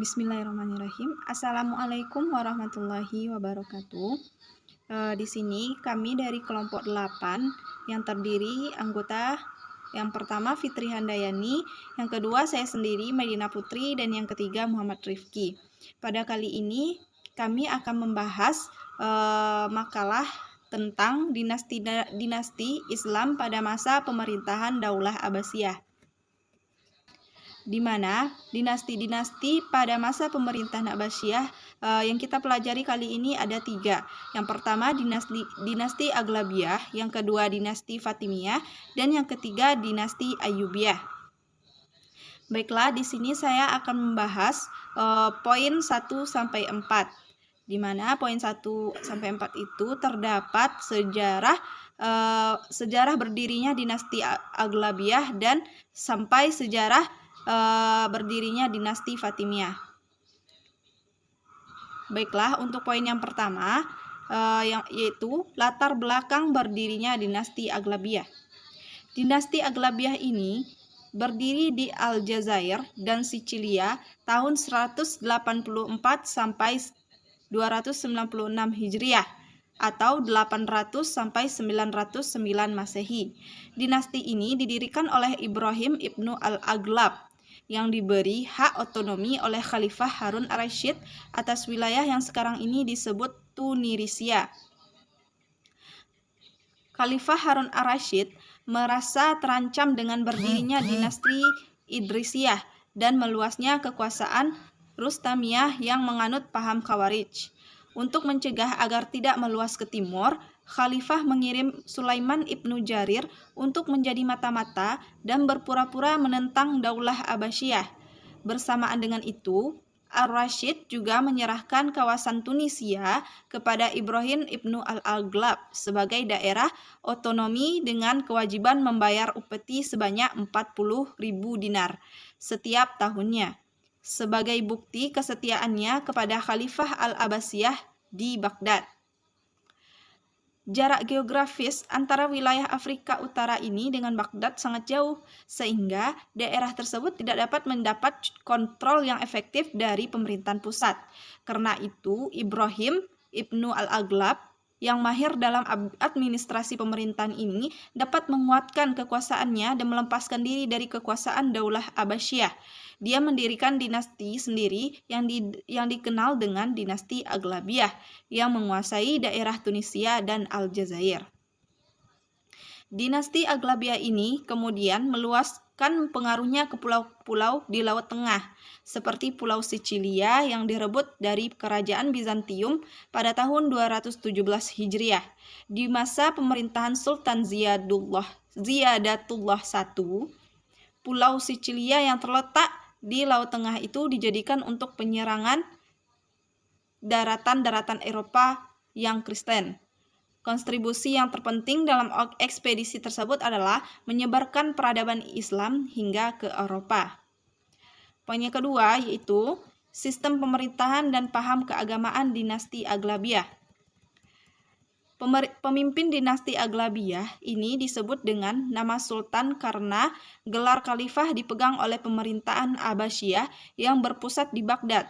Bismillahirrahmanirrahim. Assalamualaikum warahmatullahi wabarakatuh. Di sini kami dari kelompok 8 yang terdiri anggota yang pertama Fitri Handayani, yang kedua saya sendiri Medina Putri, dan yang ketiga Muhammad Rifki. Pada kali ini kami akan membahas makalah tentang dinasti Islam pada masa pemerintahan Daulah Abbasiyah, di mana dinasti-dinasti pada masa pemerintahan Abbasiyah yang kita pelajari kali ini ada 3. Yang pertama dinasti Aghlabiyah, yang kedua dinasti Fatimiyah, dan yang ketiga dinasti Ayyubiyah. Baiklah, di sini saya akan membahas poin 1 sampai 4. Di mana poin 1 sampai 4 itu terdapat sejarah berdirinya dinasti Aghlabiyah dan sampai sejarah berdirinya dinasti Fatimiyah. Baiklah, untuk poin yang pertama yaitu latar belakang berdirinya dinasti Aghlabiyah. Dinasti Aghlabiyah ini berdiri di Aljazair dan Sicilia tahun 184 sampai 296 Hijriah atau 800 sampai 909 Masehi. Dinasti ini didirikan oleh Ibrahim ibnu al-Aghlab yang diberi hak otonomi oleh Khalifah Harun ar-Rasyid atas wilayah yang sekarang ini disebut Tunisia. Khalifah Harun ar-Rasyid merasa terancam dengan berdirinya dinasti Idrisiyah dan meluasnya kekuasaan Rustamiyah yang menganut paham Khawarij. Untuk mencegah agar tidak meluas ke timur, Khalifah mengirim Sulaiman ibnu Jarir untuk menjadi mata-mata dan berpura-pura menentang Daulah Abbasiyah. Bersamaan dengan itu, Ar-Rasyid juga menyerahkan kawasan Tunisia kepada Ibrahim ibnu al-Aghlab sebagai daerah otonomi dengan kewajiban membayar upeti sebanyak 40.000 dinar setiap tahunnya, sebagai bukti kesetiaannya kepada Khalifah al-Abbasiyah di Baghdad. Jarak geografis antara wilayah Afrika Utara ini dengan Baghdad sangat jauh, sehingga daerah tersebut tidak dapat mendapat kontrol yang efektif dari pemerintahan pusat. Karena itu, Ibrahim ibnu al-Aghlab yang mahir dalam administrasi pemerintahan ini dapat menguatkan kekuasaannya dan melepaskan diri dari kekuasaan Daulah Abbasiyah. Dia mendirikan dinasti sendiri yang dikenal dengan dinasti Aghlabiyah yang menguasai daerah Tunisia dan Aljazair. Dinasti Aghlabiyah ini kemudian meluaskan pengaruhnya ke pulau-pulau di Laut Tengah, seperti Pulau Sicilia yang direbut dari Kerajaan Bizantium pada tahun 217 Hijriah. Di masa pemerintahan Sultan Ziyadatullah I, Pulau Sicilia yang terletak di Laut Tengah itu dijadikan untuk penyerangan daratan-daratan Eropa yang Kristen. Kontribusi yang terpenting dalam ekspedisi tersebut adalah menyebarkan peradaban Islam hingga ke Eropa. Poin yang kedua yaitu sistem pemerintahan dan paham keagamaan dinasti Aghlabiyah. Pemimpin dinasti Aghlabiyah ini disebut dengan nama Sultan karena gelar khalifah dipegang oleh pemerintahan Abbasiyah yang berpusat di Baghdad.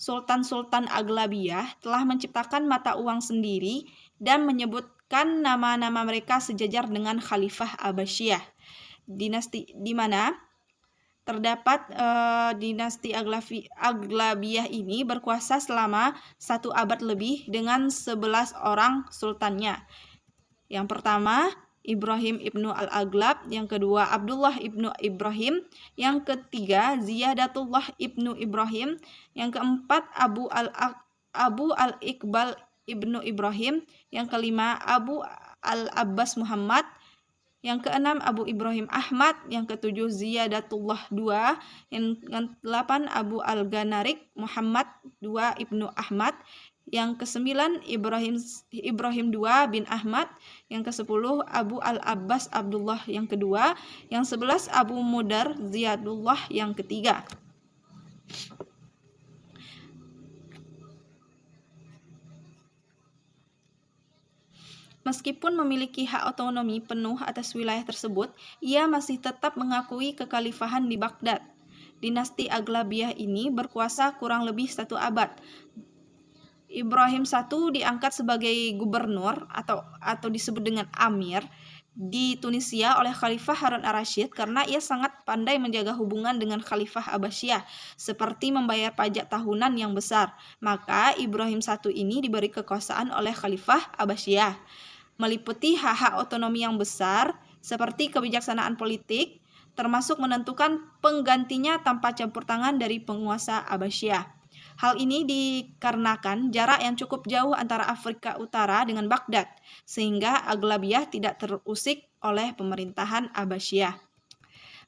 Sultan-Sultan Aghlabiyah telah menciptakan mata uang sendiri dan menyebutkan nama-nama mereka sejajar dengan Khalifah Abbasiyah. Dinasti di mana terdapat dinasti Aghlabiyah ini berkuasa selama 1 abad lebih dengan 11 orang sultannya. Yang pertama Ibrahim ibnu al-Aghlab, yang kedua Abdullah ibnu Ibrahim, yang ketiga Ziyadatullah ibnu Ibrahim, yang keempat Abu al-Iqbal ibnu Ibrahim, yang kelima Abu al-Abbas Muhammad, yang keenam Abu Ibrahim Ahmad, yang ketujuh Ziyadatullah II, yang ke-8 Abu al-Ghanarik Muhammad II ibnu Ahmad, yang ke-9 Ibrahim II bin Ahmad, yang ke-10 Abu al-Abbas Abdullah yang kedua, yang 11 Abu Mudar Ziyadullah yang ketiga. Meskipun memiliki hak otonomi penuh atas wilayah tersebut, ia masih tetap mengakui kekhalifahan di Baghdad. Dinasti Aghlabiyah ini berkuasa kurang lebih 1 abad. Ibrahim I diangkat sebagai gubernur atau disebut dengan Amir di Tunisia oleh Khalifah Harun ar-Rasyid karena ia sangat pandai menjaga hubungan dengan Khalifah Abbasiyah, seperti membayar pajak tahunan yang besar. Maka Ibrahim I ini diberi kekuasaan oleh Khalifah Abbasiyah, meliputi hak-hak otonomi yang besar seperti kebijaksanaan politik, termasuk menentukan penggantinya tanpa campur tangan dari penguasa Abbasiyah. Hal ini dikarenakan jarak yang cukup jauh antara Afrika Utara dengan Baghdad, sehingga Aghlabiyah tidak terusik oleh pemerintahan Abbasiyah.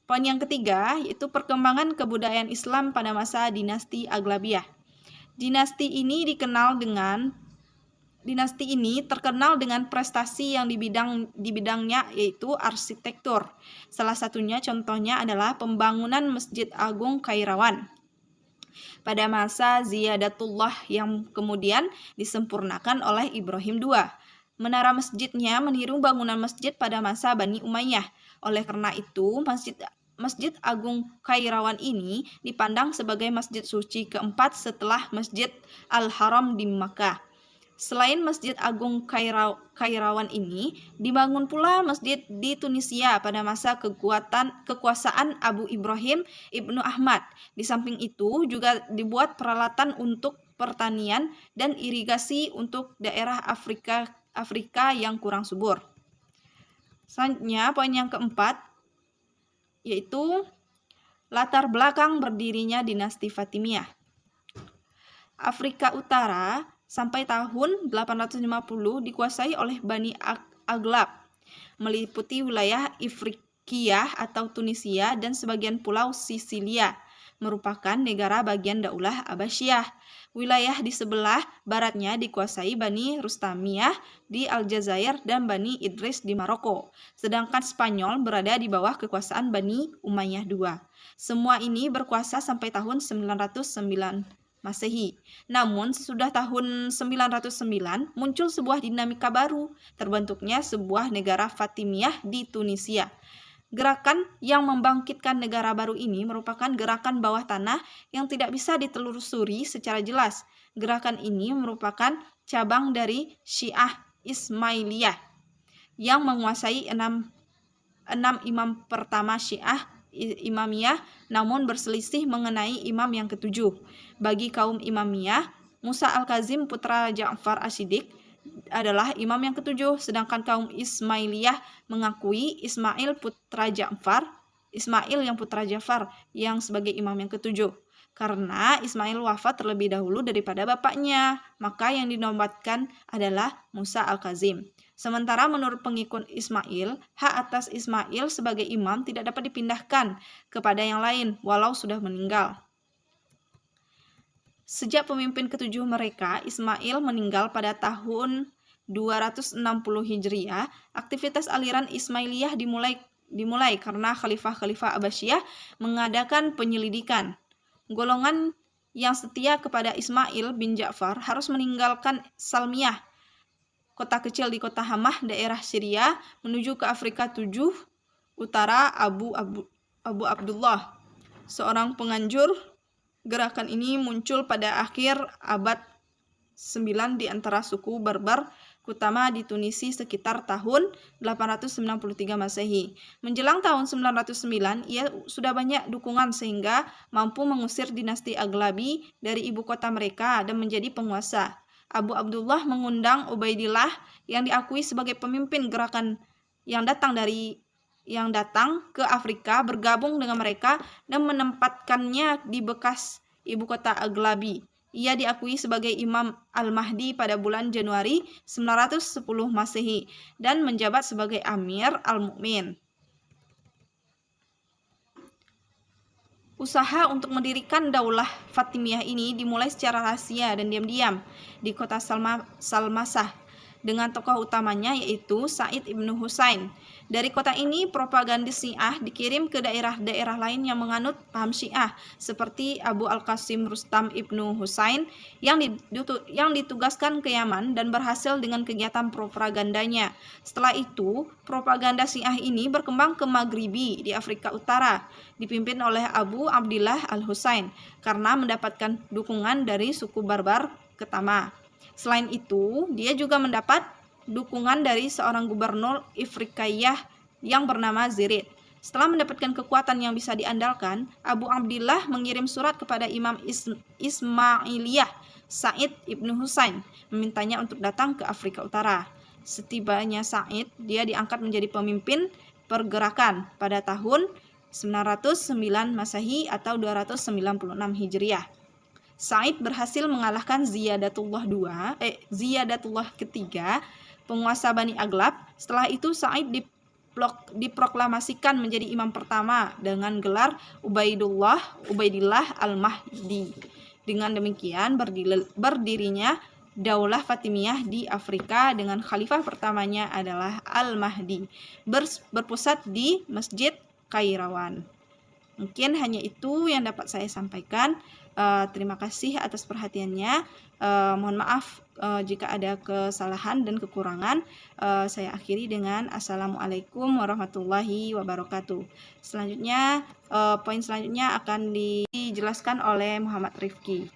Poin yang ketiga yaitu perkembangan kebudayaan Islam pada masa dinasti Aghlabiyah. Dinasti ini terkenal dengan prestasi yang di bidangnya yaitu arsitektur. Salah satunya contohnya adalah pembangunan Masjid Agung Kairawan pada masa Ziyadatullah yang kemudian disempurnakan oleh Ibrahim II. Menara masjidnya meniru bangunan masjid pada masa Bani Umayyah. Oleh karena itu, Masjid Agung Kairawan ini dipandang sebagai masjid suci keempat setelah Masjid Al-Haram di Makkah. Selain Masjid Agung Kairawan ini, dibangun pula masjid di Tunisia pada masa kekuasaan Abu Ibrahim Ibnu Ahmad. Di samping itu juga dibuat peralatan untuk pertanian dan irigasi untuk daerah Afrika yang kurang subur. Selanjutnya, poin yang keempat yaitu latar belakang berdirinya dinasti Fatimiyah. Afrika Utara sampai tahun 850 dikuasai oleh Bani Aghlab, meliputi wilayah Ifriqiyah atau Tunisia dan sebagian pulau Sisilia, merupakan negara bagian Daulah Abbasiyah. Wilayah di sebelah baratnya dikuasai Bani Rustamiyah di Aljazair dan Bani Idris di Maroko, sedangkan Spanyol berada di bawah kekuasaan Bani Umayyah II. Semua ini berkuasa sampai tahun 909 Masehi. Namun sesudah tahun 909 muncul sebuah dinamika baru, terbentuknya sebuah negara Fatimiyah di Tunisia. Gerakan yang membangkitkan negara baru ini merupakan gerakan bawah tanah yang tidak bisa ditelusuri secara jelas. Gerakan ini merupakan cabang dari Syiah Ismailiyah yang menguasai enam imam pertama Syiah Imamiyah, namun berselisih mengenai imam yang ketujuh. Bagi kaum Imamiyah, Musa Al-Kazim putra Ja'far As-Siddiq adalah imam yang ketujuh, sedangkan kaum Ismailiyah mengakui Ismail yang putra Ja'far yang sebagai imam yang ketujuh. Karena Ismail wafat terlebih dahulu daripada bapaknya, maka yang dinobatkan adalah Musa Al-Kazim. Sementara menurut pengikut Ismail, hak atas Ismail sebagai imam tidak dapat dipindahkan kepada yang lain walau sudah meninggal. Sejak pemimpin ketujuh mereka, Ismail meninggal pada tahun 260 Hijriah, aktivitas aliran Ismailiyah dimulai karena Khalifah Abbasiyah mengadakan penyelidikan. Golongan yang setia kepada Ismail bin Ja'far harus meninggalkan Salmiyah, kota kecil di kota Hamah, daerah Syria, menuju ke Afrika Utara. Abu Abdullah, seorang penganjur gerakan ini, muncul pada akhir abad 9 di antara suku Barbar utama di Tunisia sekitar tahun 893 Masehi. Menjelang tahun 909, ia sudah banyak dukungan sehingga mampu mengusir dinasti Aghlabi dari ibu kota mereka dan menjadi penguasa. Abu Abdullah mengundang Ubaidillah yang diakui sebagai pemimpin gerakan yang datang ke Afrika bergabung dengan mereka dan menempatkannya di bekas ibu kota Aghlabi. Ia diakui sebagai Imam Al-Mahdi pada bulan Januari 910 Masehi dan menjabat sebagai Amir Al-Mu'min. Usaha untuk mendirikan Daulah Fatimiyah ini dimulai secara rahasia dan diam-diam di kota Salmasah. dengan tokoh utamanya yaitu Said ibnu Husain. Dari kota ini, propagandis Syiah dikirim ke daerah-daerah lain yang menganut paham Syiah, seperti Abu Al-Qasim Rustam ibnu Husain yang ditugaskan ke Yaman dan berhasil dengan kegiatan propagandanya. Setelah itu, propaganda Syiah ini berkembang ke Maghribi di Afrika Utara, dipimpin oleh Abu Abdillah Al-Husain karena mendapatkan dukungan dari suku Barbar Ketama. Selain itu, dia juga mendapat dukungan dari seorang gubernur Ifrikiyah yang bernama Zirid. Setelah mendapatkan kekuatan yang bisa diandalkan, Abu Abdillah mengirim surat kepada Imam Ismailiyah Said ibnu Husain, memintanya untuk datang ke Afrika Utara. Setibanya Said, dia diangkat menjadi pemimpin pergerakan pada tahun 909 Masehi atau 296 Hijriah. Said berhasil mengalahkan Ziyadatullah ketiga, penguasa Bani Aghlab. Setelah itu Said diproklamasikan menjadi imam pertama dengan gelar Ubaidillah Al-Mahdi. Dengan demikian berdirinya Daulah Fatimiyah di Afrika dengan khalifah pertamanya adalah Al-Mahdi, berpusat di Masjid Kairawan. Mungkin hanya itu yang dapat saya sampaikan. Terima kasih atas perhatiannya. Mohon maaf jika ada kesalahan dan kekurangan. Saya akhiri dengan Assalamualaikum warahmatullahi wabarakatuh. Selanjutnya, poin selanjutnya akan dijelaskan oleh Muhammad Rifki.